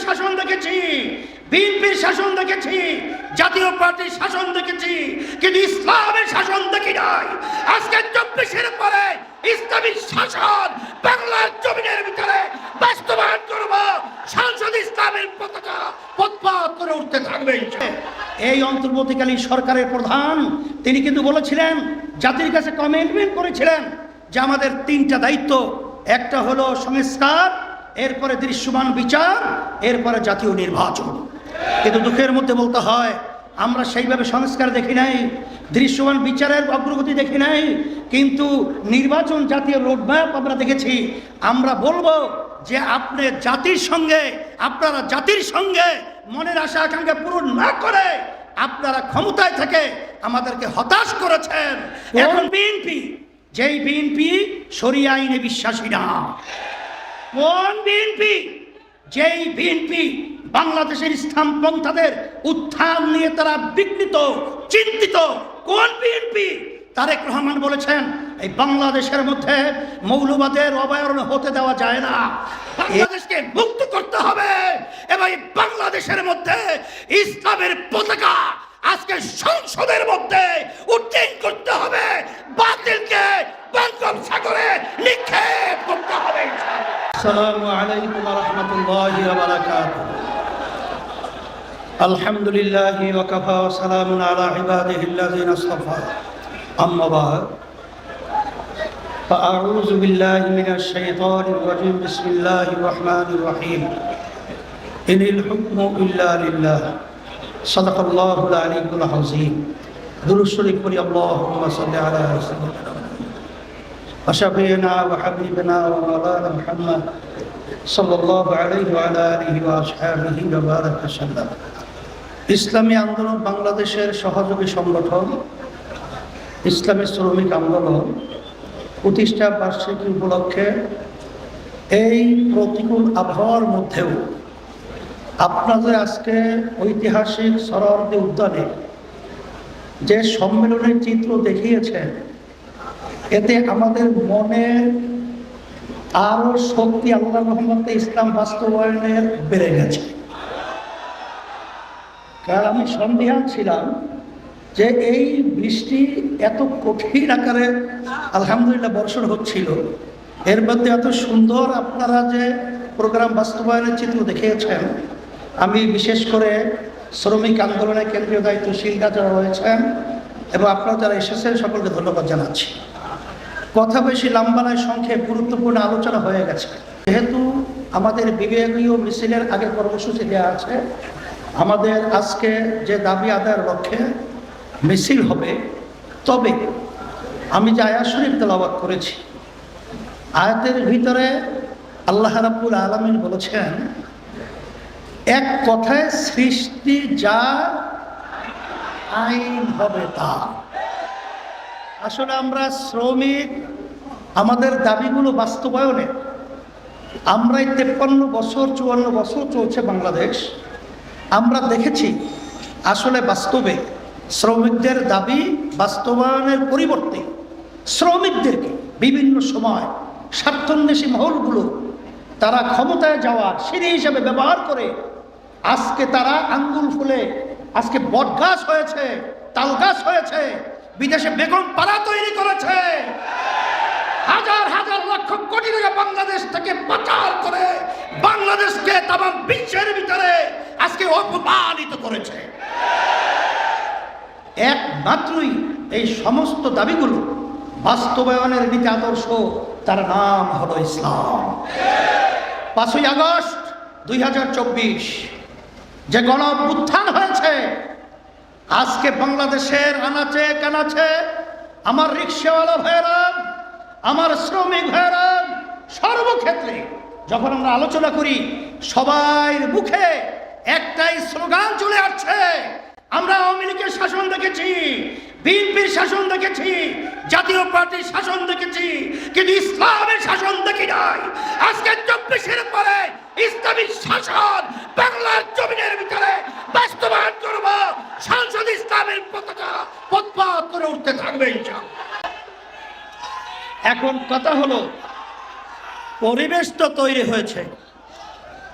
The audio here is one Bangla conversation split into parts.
শাসন দেখেছি, বিএনপির শাসন দেখেছি, জাতীয় পার্টির শাসন দেখেছি, কিন্তু ইসলামের শাসন দেখি নাই। আজকে 24-এর পরে ইসলামী শাসন বাংলার জমিনের ভিতরে বাস্তবায়ন করব। সংসদ ইসলামের পতাকা পথ করে উঠতে থাকবে। এই অন্তর্বর্তীকালীন সরকারের প্রধান তিনি কিন্তু বলেছিলেন, জাতির কাছে কমিটমেন্ট করেছিলেন যে আমাদের 3টা দায়িত্ব, একটা হলো সংস্কার, এরপরে দৃশ্যমান বিচার, এরপরে জাতীয় নির্বাচন। কিন্তু দুঃখের মধ্যে বলতে হয় আমরা সেইভাবে সংস্কার দেখি নাই, দৃশ্যমান বিচারের অগ্রগতি দেখি নাই, কিন্তু নির্বাচন জাতীয় রোডম্যাপ আমরা দেখেছি। আমরা বলবো যে আপনারা জাতির সঙ্গে মনের আশা আকাঙ্ক্ষা পূরণ না করে আপনারা ক্ষমতায় থেকে আমাদেরকে হতাশ করেছেন। এখন বিএনপি, যেই বিএনপি শরিয়া আইনে বিশ্বাসী না, কোন বিএনপি? যেই বিএনপি বাংলাদেশের ইসলামপন্থাদের উত্থান নিয়ে তারা বিঘ্নিত, চিন্তিত। কোন বিএনপি? তারেক রহমান বলেছেন এই বাংলাদেশের মধ্যে মৌলবাদের অভয়ারণ্য হতে দেওয়া যায় না, বাংলাদেশকে মুক্ত করতে হবে এবং বাংলাদেশের মধ্যে ইসলামের পতাকা আজকে সংসদের মধ্যে উড্ডীন করতে হবে, বাতিলকে বঙ্গোপসাগরে নিক্ষেপ করতে হবে। আসসালামু আলাইকুম ওয়া রাহমাতুল্লাহি ওয়া বারাকাতুহু। আলহামদুলিল্লাহি ওয়া কাফা ওয়া সালামুন আলা ইবাদিহিল্লাযিনা ইসতাফা। আম্মা বা'দ। ফাআউযু বিল্লাহি মিনাশ শাইতানির রাজীম। বিসমিল্লাহির রহমানির রহিম। ইনিল হুকমু ইল্লা লিল্লাহ। সাদাকাল্লাহুল আলিয়্যুল আযীম। দুরূদ শরীফ পড়ি। আল্লাহুম্মা সাল্লি আলা সাইয়্যিদিনা وشفيعنا وحبيبنا ومولانا محمد صلى الله عليه وعلى آله وأصحابه وبارك وسلم। ইসলামী আন্দোলন বাংলাদেশের সহযোগী সংগঠন ইসলামী শ্রমিক আন্দোলন প্রতিষ্ঠা বার্ষিকী উপলক্ষে এই প্রতিকূল আবহাওয়ার মধ্যেও আপনাদের আজকে ঐতিহাসিক সরোয়ার্দী উদ্যানে যে সম্মেলনের চিত্র দেখিয়েছেন, এতে আমাদের মনে আরো শক্তি আল্লাহর রহমতে ইসলাম বাস্তবায়নের বেড়ে গেছে। কারণ আমি সন্দিহান ছিলাম যে এই বৃষ্টি এত কঠিন আকারে আলহামদুলিল্লাহ বর্ষণ হচ্ছিল, এর মধ্যে এত সুন্দর আপনারা যে প্রোগ্রাম বাস্তবায়নের চিত্র দেখিয়েছেন। আমি বিশেষ করে শ্রমিক আন্দোলনের কেন্দ্রীয় দায়িত্বশীলরা যারা রয়েছেন এবং আপনারা যারা এসেছেন সকলকে ধন্যবাদ জানাচ্ছি। কথা বেশি লম্বা নয়, সংক্ষেপ গুরুত্বপূর্ণ আলোচনা হয়ে গেছে। যেহেতু আমাদের বিভাগীয় মিছিলের আগে কর্মসূচি দেওয়া আছে, আমাদের আজকে যে দাবি আদায়ের লক্ষ্যে মিছিল হবে, তবে আমি যে আয়াত শরীফ তেলাওয়াত করেছি, আয়াতের ভিতরে আল্লাহ রাব্বুল আলামিন বলেছেন, এক কথায় সৃষ্টি যা আইন হবে তা। আসলে আমরা শ্রমিক, আমাদের দাবিগুলো বাস্তবায়নে আমরা 53 বছর 54 বছর চলছে বাংলাদেশ, আমরা দেখেছি আসলে বাস্তবে শ্রমিকদের দাবি বাস্তবায়নের পরিবর্তে শ্রমিকদেরকে বিভিন্ন সময় স্বার্থান্বেষী মহলগুলো তারা ক্ষমতায় যাওয়ার সিঁড়ি হিসাবে ব্যবহার করে আজকে তারা আঙ্গুল ফুলে আজকে বটগাছ হয়েছে, তালগাছ হয়েছে, বিদেশে বেগম পাড়া তৈরি করেছে, হাজার হাজার লক্ষ কোটি টাকা বাংলাদেশ থেকে পাচার করে বাংলাদেশকে তামাম বিশ্বের ভিতরে আজকে অপমানিত করেছে। একমাত্রই এই সমস্ত দাবিগুলো বাস্তবায়নের নীতি আদর্শ, তার নাম হলো ইসলাম। 5ই আগস্ট 2024 যে গণ অভ্যুত্থান হয়েছে, আজকে বাংলাদেশের আনাচে কানাচে আমার রিক্সাওয়ালা ভাইয়েরা, আমার শ্রমিক ভাইয়েরা, সর্বক্ষেত্রে যখন আমরা আলোচনা করি সবার মুখে একটাই স্লোগান চলে আসছে, আমরা আওয়ামী লীগের শাসন দেখেছি, বিএনপির শাসন দেখেছি, জাতীয় পার্টির শাসন দেখেছি, কিন্তু ইসলামের শাসন দেখি নাই। আজকে 24-এর পরে ইসলামী শাসন বাংলার জমিনের ভিতরে বাস্তবায়ন করব। সংসদ ইসলামের পতাকা পথ করে উঠতে থাকবে। এখন কথা হলো, পরিবেশ তো তৈরি হয়েছে।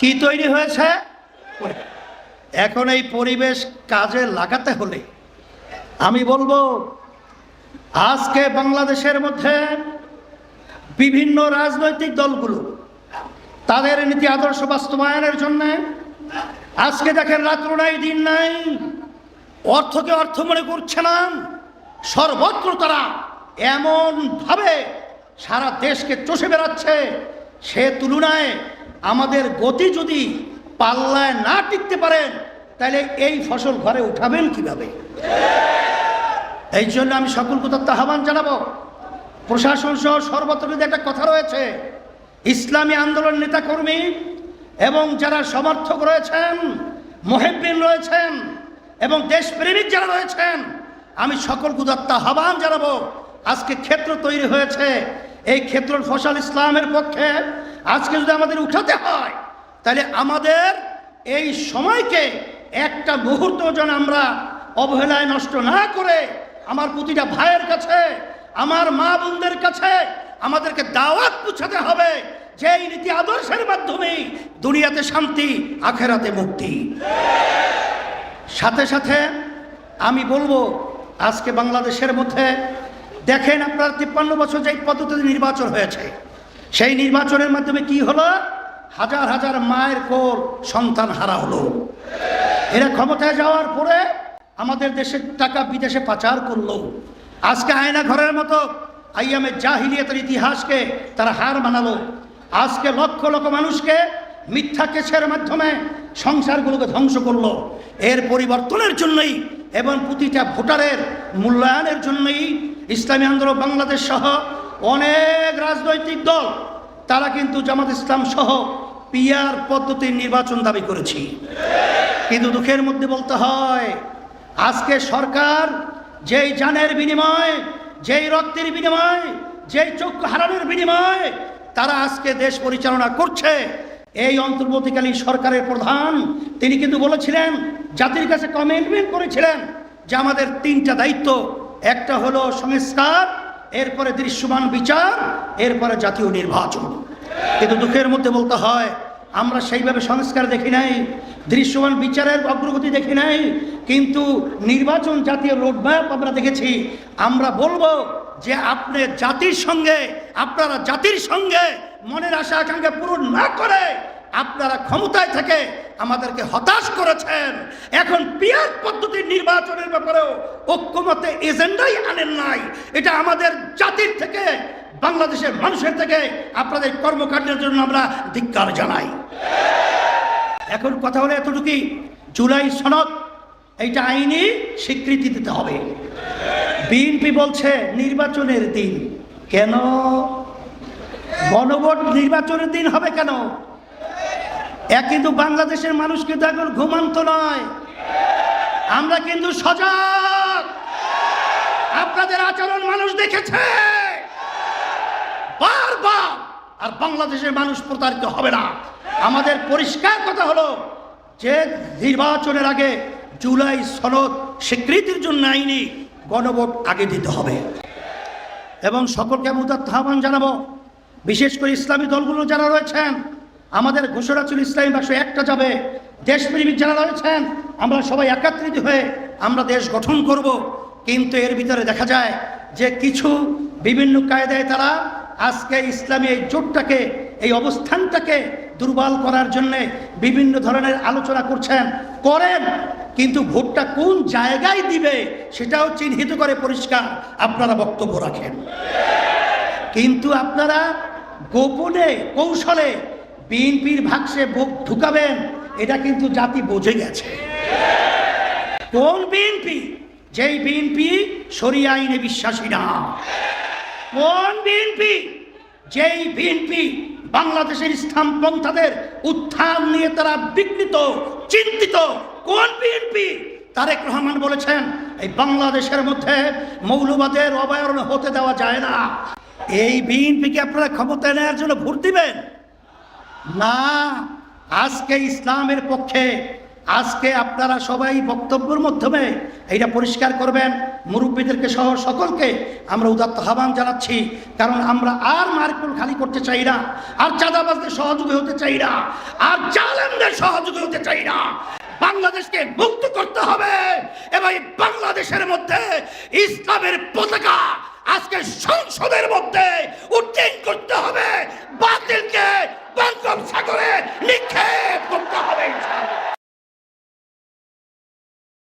কি তৈরি হয়েছে? এখন এই পরিবেশ কাজে লাগাতে হলে আমি বলবো, আজকে বাংলাদেশের মধ্যে বিভিন্ন রাজনৈতিক দলগুলো তাদের নীতি আদর্শ বাস্তবায়নের জন্য আজকে দেখেন রাত্র নাই দিন নাই, অর্থকে অর্থ মনে করছে না, সর্বত্র তারা এমন ভাবে সারা দেশকে চষে বেড়াচ্ছে, সে তুলনায় আমাদের গতি যদি পাল্লায় না টিকতে পারেন তাহলে এই ফসল ঘরে উঠাবেন কিভাবে? এই জন্য আমি সকল উদাত্ত আহ্বান জানাবো, প্রশাসন সহ সর্বত্র যদি একটা কথা রয়েছে, ইসলামী আন্দোলন নেতাকর্মী এবং যারা সমর্থক রয়েছেন, মুহিব্বিন রয়েছেন এবং দেশপ্রেমিক যারা রয়েছেন, আমি সকল উদাত্ত আহ্বান জানাবো, আজকে ক্ষেত্র তৈরি হয়েছে, এই ক্ষেত্রর ফসল ইসলামের পক্ষে আজকে যদি আমাদের উঠাতে হয় তাহলে আমাদের এই সময়কে একটা মুহূর্ত যেন আমরা অবহেলায় নষ্ট না করে আমার প্রতিটা ভাইয়ের কাছে, আমার মা বোনদের কাছে আমাদেরকে দাওয়াত পৌঁছাতে হবে যে এই নীতি আদর্শের মাধ্যমে দুনিয়াতে শান্তি, আখেরাতে মুক্তি। সাথে সাথে আমি বলবো, আজকে বাংলাদেশের মধ্যে দেখেন আপনার 53 বছর যে পদ্ধতিতে নির্বাচন হয়েছে, সেই নির্বাচনের মাধ্যমে কি হলো? হাজার হাজার মায়ের কোল সন্তান হারা হলো। এরা ক্ষমতায় যাওয়ার পরে আমাদের দেশের টাকা বিদেশে পাচার করলো। আজকে আয়না ঘরের মতো আইয়ামে জাহিলিয়াতের ইতিহাসকে তারা হার মানালো। আজকে লক্ষ লক্ষ মানুষকে মিথ্যা কেসের মাধ্যমে সংসারগুলোকে ধ্বংস করলো। এর পরিবর্তনের জন্যই এবং প্রতিটা ভোটারের মূল্যায়নের জন্যই ইসলামী আন্দোলন বাংলাদেশ সহ অনেক রাজনৈতিক দল তারা কিন্তু জামাত ইসলাম সহ পিআর পদ্ধতির নির্বাচন দাবি করেছি। কিন্তু দুঃখের মধ্যে বলতে হয়, আজকে সরকার যেই জানের বিনিময়, যেই রক্তের বিনিময়, যেই চক্ষু হারানোর বিনিময় তারা আজকে দেশ পরিচালনা করছে, এই অন্তর্বর্তীকালীন সরকারের প্রধান তিনি কিন্তু বলেছিলেন, জাতির কাছে কমিটমেন্ট করেছিলেন যে আমাদের 3টা দায়িত্ব, একটা হলো সংস্কার, এরপরে দৃশ্যমান বিচার, এরপরে জাতীয় নির্বাচন। কিন্তু দুঃখের মধ্যে বলতে হয়, আমরা সেইভাবে সংস্কার দেখি নাই, দৃশ্যমান বিচারের অগ্রগতি দেখি নাই, কিন্তু নির্বাচন জাতীয় রোডম্যাপ আমরা দেখেছি। আমরা বলবো যে আপনি জাতির সঙ্গে, আপনারা জাতির সঙ্গে মনের আশা আকাঙ্ক্ষা পূরণ না করে আপনারা ক্ষমতায় থেকে আমাদেরকে হতাশ করেছেন। এখন পিআর পদ্ধতির নির্বাচনের ব্যাপারেও ঐক্যমতে এজেন্ডাই আনেন নাই। এটা আমাদের জাতির থেকে, বাংলাদেশের মানুষের থেকে আপনাদের কর্মকাণ্ডের জন্য আমরা ধিক্কার জানাই। এখন কথা হলো এতটুকুই, জুলাই সনদ এইটা আইনি স্বীকৃতি দিতে হবে। বিএনপি বলছে নির্বাচনের দিন, কেন গণভোট নির্বাচনের দিন হবে কেন? কিন্তু বাংলাদেশের মানুষ কিন্তু এখন ঘুমান্ত নয়, আমরা কিন্তু সজাগ। আপনাদের আচরণ মানুষ দেখেছে বারবার, আর বাংলাদেশের মানুষ প্রতারিত হবে না। আমাদের পরিষ্কার কথা হলো যে নির্বাচনের আগে জুলাই সনদ স্বীকৃতির জন্য আইনি গণভোট আগে দিতে হবে। এবং সকলকে আমি উদাত্ত আহ্বান জানাবো, বিশেষ করে ইসলামী দলগুলো যারা রয়েছেন, আমাদের ঘোষণা ছিল ইসলামী বাক্স একটা যাবে। দেশপ্রেমিক যারা রয়েছেন, আমরা সবাই একত্রিত হয়ে আমরা দেশ গঠন করব। কিন্তু এর ভিতরে দেখা যায় যে কিছু বিভিন্ন কায়দায় তারা আজকে ইসলামী এই জোটটাকে, এই অবস্থানটাকে দুর্বল করার জন্যে বিভিন্ন ধরনের আলোচনা করছেন, করেন, কিন্তু ভোটটা কোন জায়গায় দিবে সেটাও চিহ্নিত করে পরিষ্কার আপনারা বক্তব্য রাখেন। কিন্তু আপনারা গোপনে কৌশলে বিএনপির ভাগসে ভোট ঢুকাবেন, এটা কিন্তু জাতি বুঝে গেছে। কোন বিএনপি? যেই বিএনপি শরিয়া আইনে বিশ্বাসী না। কোন বিএনপি? যেই বিএনপি বাংলাদেশের ইসলামপন্থাদের উত্থান নিয়ে তারা বিঘ্নিত, চিন্তিত। কোন বিএনপি? তারেক রহমান বলেছেন এই বাংলাদেশের মধ্যে মৌলবাদের অবয়ারণ হতে দেওয়া যায় না। এই বিএনপিকে আপনারা ক্ষমতায় নেওয়ার জন্য ভোট দিবেন না। আজকে ইসলামের পক্ষে, আজকে আপনারা সবাই বক্তব্যের মাধ্যমে এইটা পরিষ্কার করবেন। মুরব্বীদেরকে সহ সকলকে আমরা উদাত্ত আহ্বান জানাচ্ছি, কারণ আমরা আর মার্কুল খালি করতে চাই না, আর চাঁদাবাজদের সহযোগী হতে চাই না, আর জালেমদের সহযোগী হতে চাই না। বাংলাদেশকে মুক্ত করতে হবে এবং এই বাংলাদেশের মধ্যে ইসলামের পতাকা আজকে সংসদের মধ্যে উড্ডীন করতে হবে। বাতিলকে বঙ্গোপসাগরে নিক্ষেপ